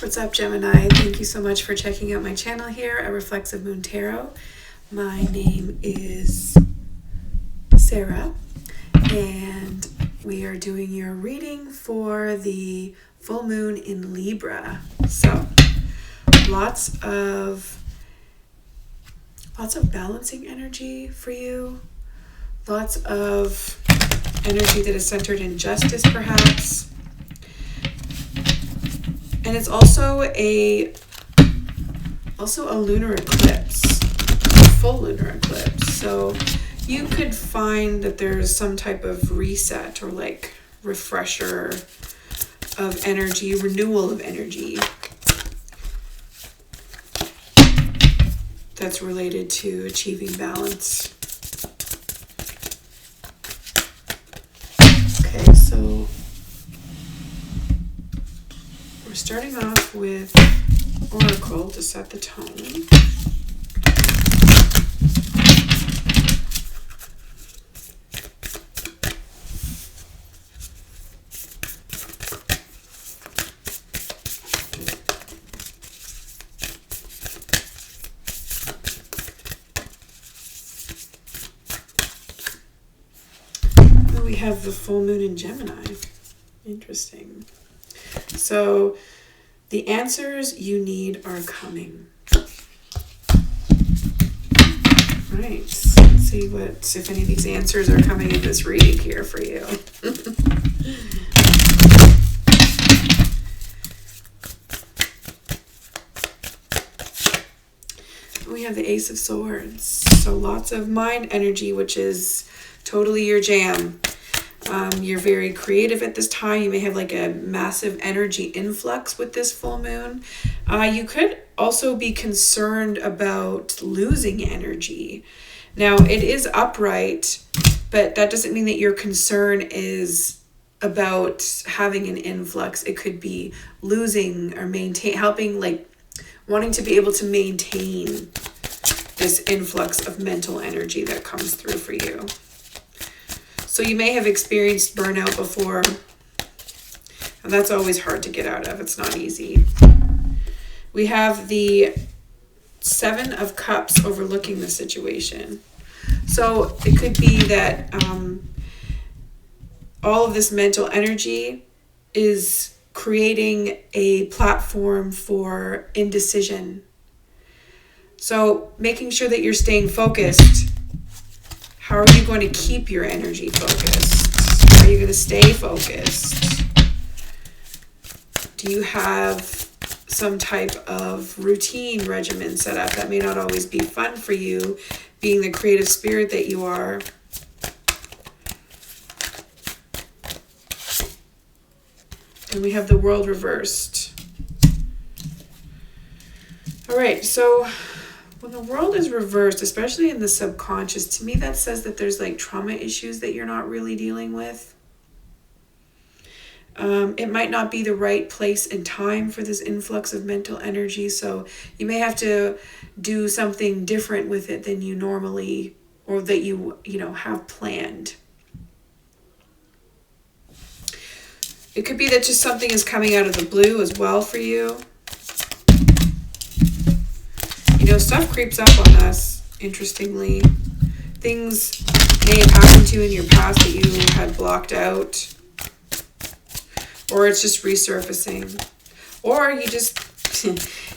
What's up, Gemini? Thank you so much for checking out my channel here at Reflexive Moon Tarot. My name is Sarah, and we are doing your reading for the full moon in Libra. So, lots of balancing energy for you. Lots of energy that is centered in justice, perhaps. And it's also a lunar eclipse, a full lunar eclipse. So you could find that there's some type of reset or like refresher of energy, renewal of energy that's related to achieving balance. Okay, so we're starting off with Oracle to set the tone. We have the full moon in Gemini. Interesting. So the answers you need are coming. Right. Let's see if any of these answers are coming in this reading here for you. We have the Ace of Swords. So lots of mind energy, which is totally your jam. You're very creative at this time. You may have like a massive energy influx with this full moon. You could also be concerned about losing energy. Now, it is upright, but that doesn't mean that your concern is about having an influx. It could be losing or helping, like wanting to be able to maintain this influx of mental energy that comes through for you. So you may have experienced burnout before, and that's always hard to get out of. It's not easy. We have the Seven of Cups overlooking the situation. So it could be that all of this mental energy is creating a platform for indecision. So making sure that you're staying focused. How are you going to keep your energy focused? How are you going to stay focused? Do you have some type of routine regimen set up? That may not always be fun for you, being the creative spirit that you are. And we have the World reversed. All right, so when the world is reversed, especially in the subconscious, to me that says that there's like trauma issues that you're not really dealing with. It might not be the right place and time for this influx of mental energy, so you may have to do something different with it than you normally, or that you have planned. It could be that just something is coming out of the blue as well for you. Stuff creeps up on us, interestingly. Things may have happened to you in your past that you had blocked out. Or it's just resurfacing. Or you just,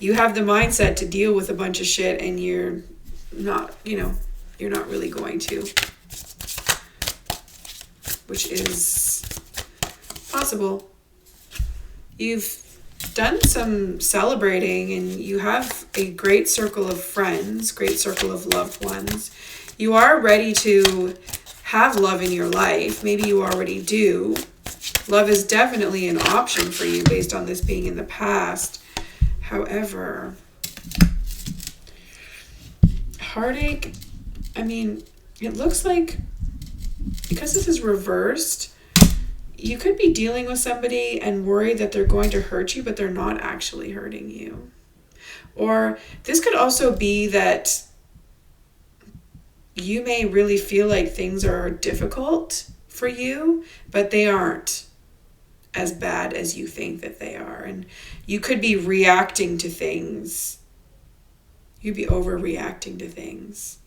you have the mindset to deal with a bunch of shit and you're not really going to. Which is possible. You've done some celebrating and you have a great circle of friends, great circle of loved ones. You are ready to have love in your life. Maybe you already do. Love is definitely an option for you based on this being in the past. However, heartache, it looks like because this is reversed, you could be dealing with somebody and worried that they're going to hurt you, but they're not actually hurting you. Or this could also be that you may really feel like things are difficult for you, but they aren't. as bad as you think that they are. And you could be reacting to things. You'd be overreacting to things.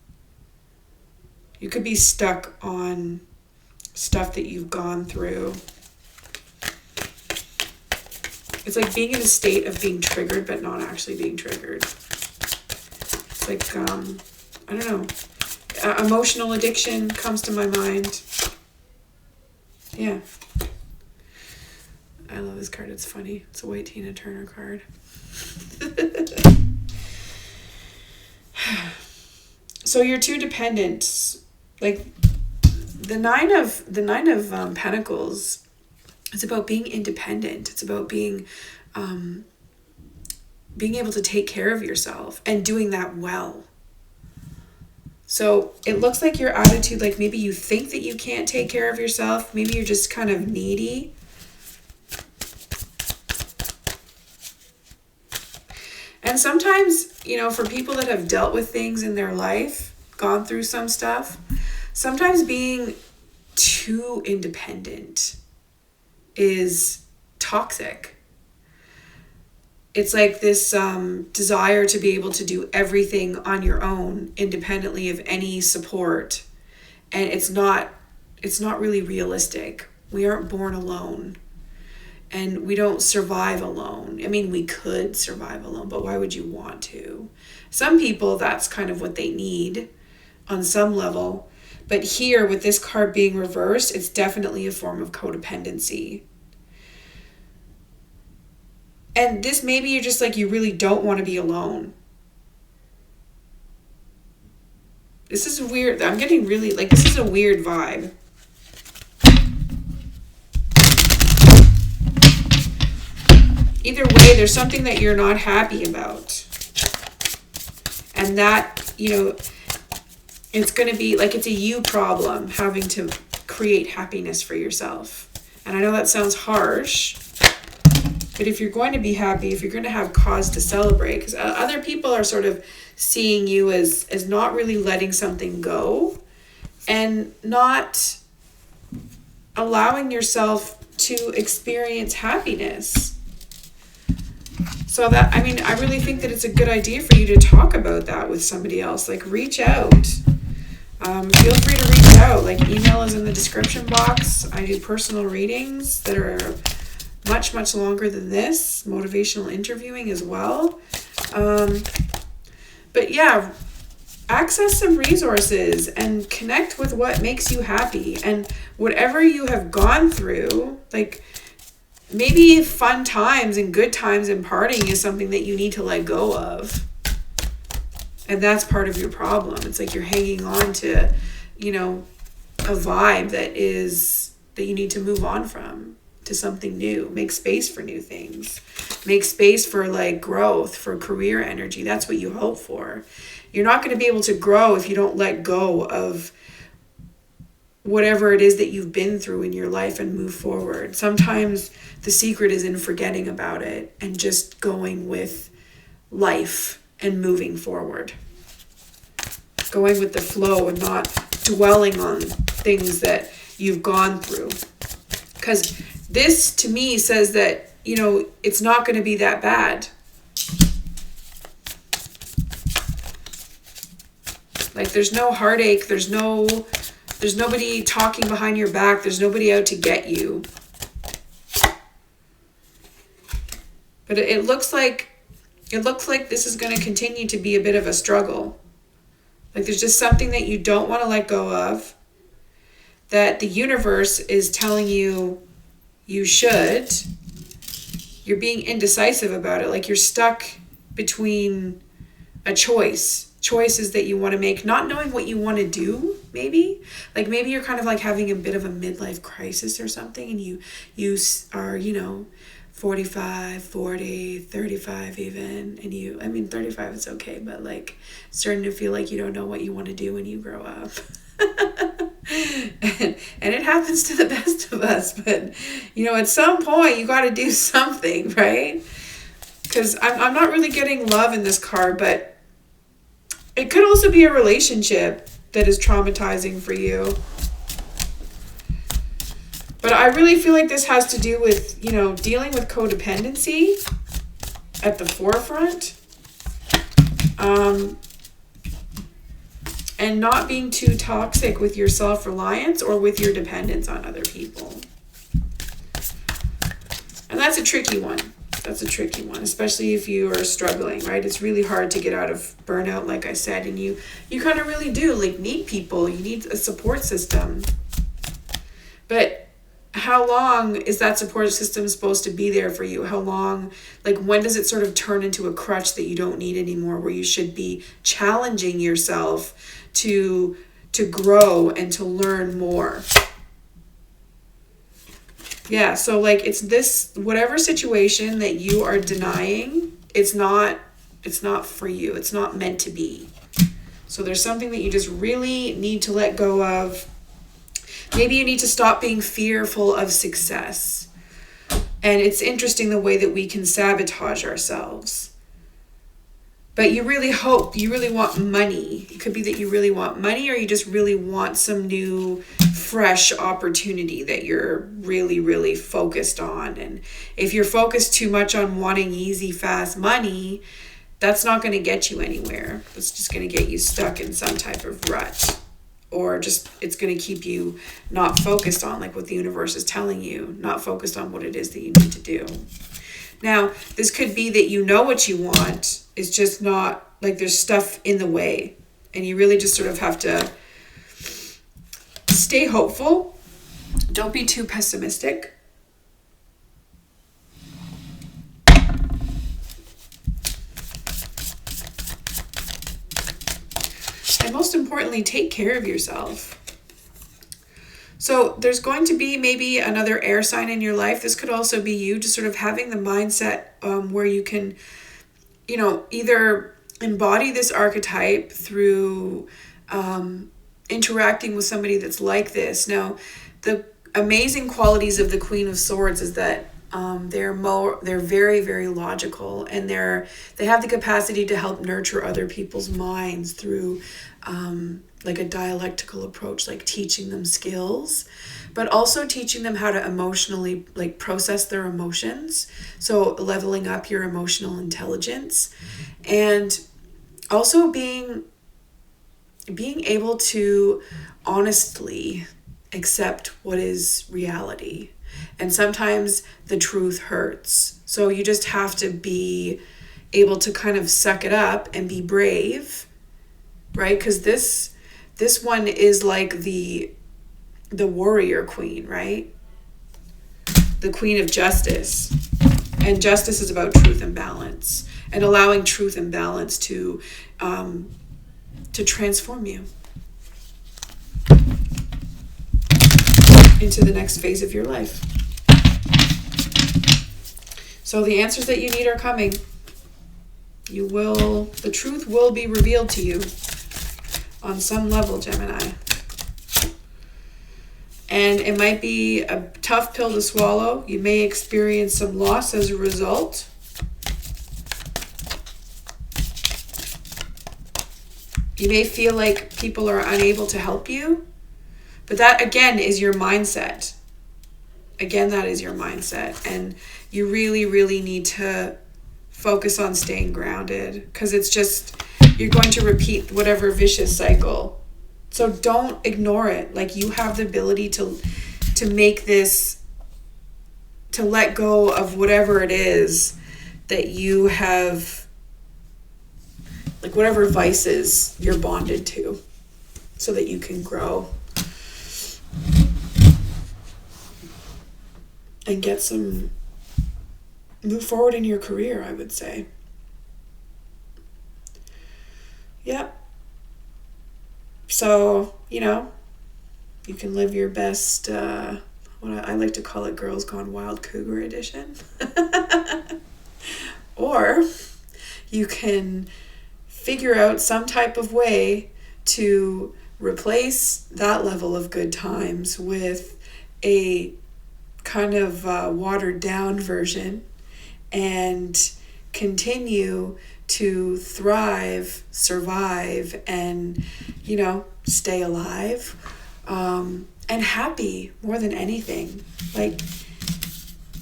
You could be stuck on stuff that you've gone through. It's like being in a state of being triggered, but not actually being triggered. It's like, I don't know. Emotional addiction comes to my mind. Yeah. I love this card. It's funny. It's a white Tina Turner card. So you're too dependent. Like the nine of Pentacles, it's about being independent. It's about being able to take care of yourself and doing that well. So it looks like your attitude, like maybe you think that you can't take care of yourself. Maybe you're just kind of needy. And sometimes, you know, for people that have dealt with things in their life, gone through some stuff, sometimes being too independent is toxic. It's like this desire to be able to do everything on your own, independently of any support. And it's not really realistic. We aren't born alone. And we don't survive alone. I mean, we could survive alone, but why would you want to? Some people, that's kind of what they need on some level. But here, with this card being reversed, it's definitely a form of codependency. And this, maybe you're just like, you really don't want to be alone. This is weird. I'm getting really, like, this is a weird vibe. Either way, there's something that you're not happy about. And that, you know, it's going to be like, it's a you problem, having to create happiness for yourself. And I know that sounds harsh, but if you're going to be happy, if you're going to have cause to celebrate, because other people are sort of seeing you as not really letting something go and not allowing yourself to experience happiness. So that, I mean, I really think that it's a good idea for you to talk about that with somebody else. Like, reach out. Feel free to reach out. Like, email is in the description box. I do personal readings that are much, much longer than this. Motivational interviewing as well. But yeah, access some resources and connect with what makes you happy. And whatever you have gone through, like, maybe fun times and good times and partying is something that you need to let go of. And that's part of your problem. It's like you're hanging on to, you know, a vibe that you need to move on from to something new. Make space for new things. Make space for like growth, for career energy. That's what you hope for. You're not going to be able to grow if you don't let go of whatever it is that you've been through in your life and move forward. Sometimes the secret is in forgetting about it and just going with life and moving forward. Going with the flow and not dwelling on things that you've gone through. Because this, to me, says that, you know, it's not going to be that bad. Like, there's no heartache. There's nobody talking behind your back. There's nobody out to get you. But it looks like this is going to continue to be a bit of a struggle. Like, there's just something that you don't want to let go of, that the universe is telling you you should. You're being indecisive about it. Like, you're stuck between a choices that you want to make, not knowing what you want to do, maybe. Like, maybe you're kind of like having a bit of a midlife crisis or something, and you are, you know, 45, 40, 35 even, and 35 is okay, but like starting to feel like you don't know what you want to do when you grow up. and it happens to the best of us, but you know, at some point you got to do something, right? Because I'm not really getting love in this card, but it could also be a relationship that is traumatizing for you. But I really feel like this has to do with, dealing with codependency at the forefront. And not being too toxic with your self-reliance or with your dependence on other people. And that's a tricky one. Especially if you are struggling, right? It's really hard to get out of burnout, like I said, and you kind of really do need people. You need a support system. But how long is that support system supposed to be there for you? How long, when does it sort of turn into a crutch that you don't need anymore, where you should be challenging yourself to grow and to learn more? Yeah, so it's this, whatever situation that you are denying, it's not for you. It's not meant to be. So there's something that you just really need to let go of. Maybe you need to stop being fearful of success. And it's interesting the way that we can sabotage ourselves. But you really want money. It could be that you really want money, or you just really want some new, fresh opportunity that you're really, really focused on. And if you're focused too much on wanting easy, fast money, that's not going to get you anywhere. It's just going to get you stuck in some type of rut. Or just, it's going to keep you not focused on what the universe is telling you, not focused on what it is that you need to do. Now, this could be that you know what you want, it's just not, there's stuff in the way. And you really just sort of have to stay hopeful. Don't be too pessimistic. And most importantly, take care of yourself. So there's going to be maybe another air sign in your life. This could also be you just sort of having the mindset where you can, either embody this archetype through interacting with somebody that's like this. Now, the amazing qualities of the Queen of Swords is that they're very, very logical, and they have the capacity to help nurture other people's minds through a dialectical approach, teaching them skills, but also teaching them how to emotionally process their emotions. So leveling up your emotional intelligence, and also being able to honestly accept what is reality. And sometimes the truth hurts. So you just have to be able to kind of suck it up and be brave, right? Because this one is the warrior queen, right? The Queen of Justice. And justice is about truth and balance, and allowing truth and balance to transform you into the next phase of your life. So the answers that you need are coming. The truth will be revealed to you on some level, Gemini. And it might be a tough pill to swallow. You may experience some loss as a result. You may feel like people are unable to help you. But that, again, is your mindset. Again, that is your mindset. And you really, really need to focus on staying grounded, because it's just, you're going to repeat whatever vicious cycle. So don't ignore it. You have the ability to make this, to let go of whatever it is that you have, whatever vices you're bonded to, so that you can grow and move forward in your career, I would say. Yep. So, you can live your best, what I like to call it, Girls Gone Wild Cougar Edition. Or you can figure out some type of way to replace that level of good times with a kind of watered down version, and continue to thrive, survive, and stay alive, and happy more than anything. Like,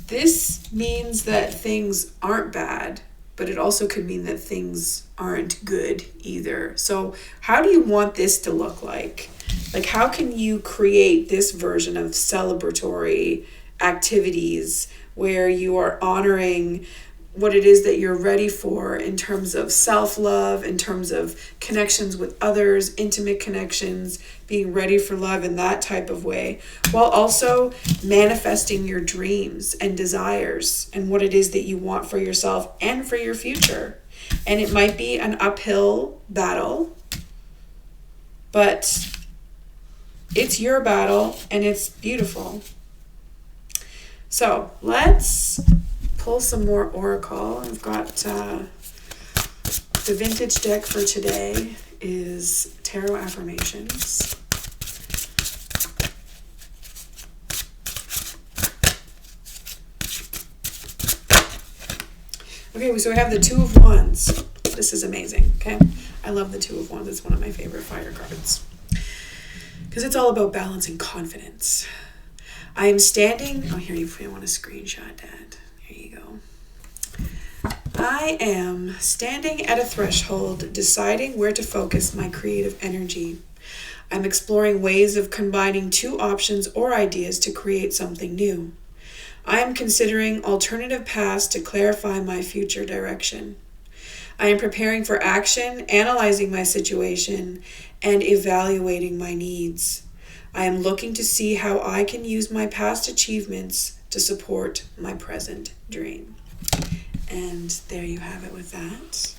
this means that things aren't bad, but it also could mean that things aren't good either. So how do you want this to look like? Like, how can you create this version of celebratory activities where you are honoring what it is that you're ready for in terms of self-love, in terms of connections with others, intimate connections, being ready for love in that type of way, while also manifesting your dreams and desires and what it is that you want for yourself and for your future. And it might be an uphill battle, but it's your battle and it's beautiful. So let's pull some more oracle. I've got the vintage deck for today is Tarot Affirmations. Okay, so we have the Two of Wands. This is amazing, okay? I love the Two of Wands. It's one of my favorite fire cards because it's all about balance and confidence. I am standing... Oh, here, you want to screenshot that. Here you go. I am standing at a threshold, deciding where to focus my creative energy. I'm exploring ways of combining two options or ideas to create something new. I am considering alternative paths to clarify my future direction. I am preparing for action, analyzing my situation, and evaluating my needs. I am looking to see how I can use my past achievements to support my present dream. And there you have it with that.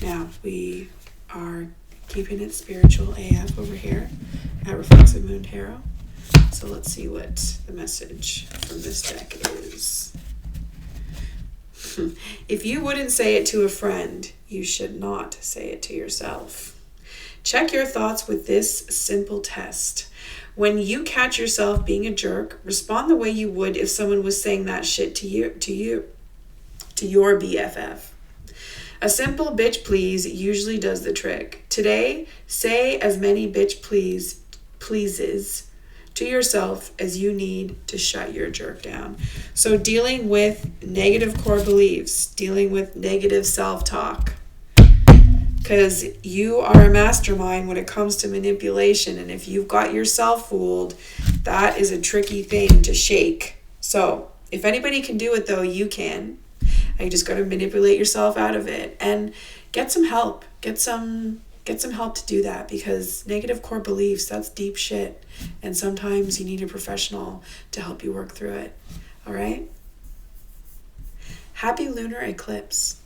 Now, we are keeping it spiritual AF over here at Reflexive Moon Tarot. So let's see what the message from this deck is. If you wouldn't say it to a friend, you should not say it to yourself. Check your thoughts with this simple test. When you catch yourself being a jerk, respond the way you would if someone was saying that shit to your BFF. A simple bitch please usually does the trick. Today, say as many bitch pleases to yourself as you need to shut your jerk down. So dealing with negative core beliefs, dealing with negative self-talk, because you are a mastermind when it comes to manipulation. And if you've got yourself fooled, that is a tricky thing to shake. So if anybody can do it, though, you can. And you just got to manipulate yourself out of it and get some help. Get some help to do that, because negative core beliefs, that's deep shit. And sometimes you need a professional to help you work through it. All right? Happy lunar eclipse.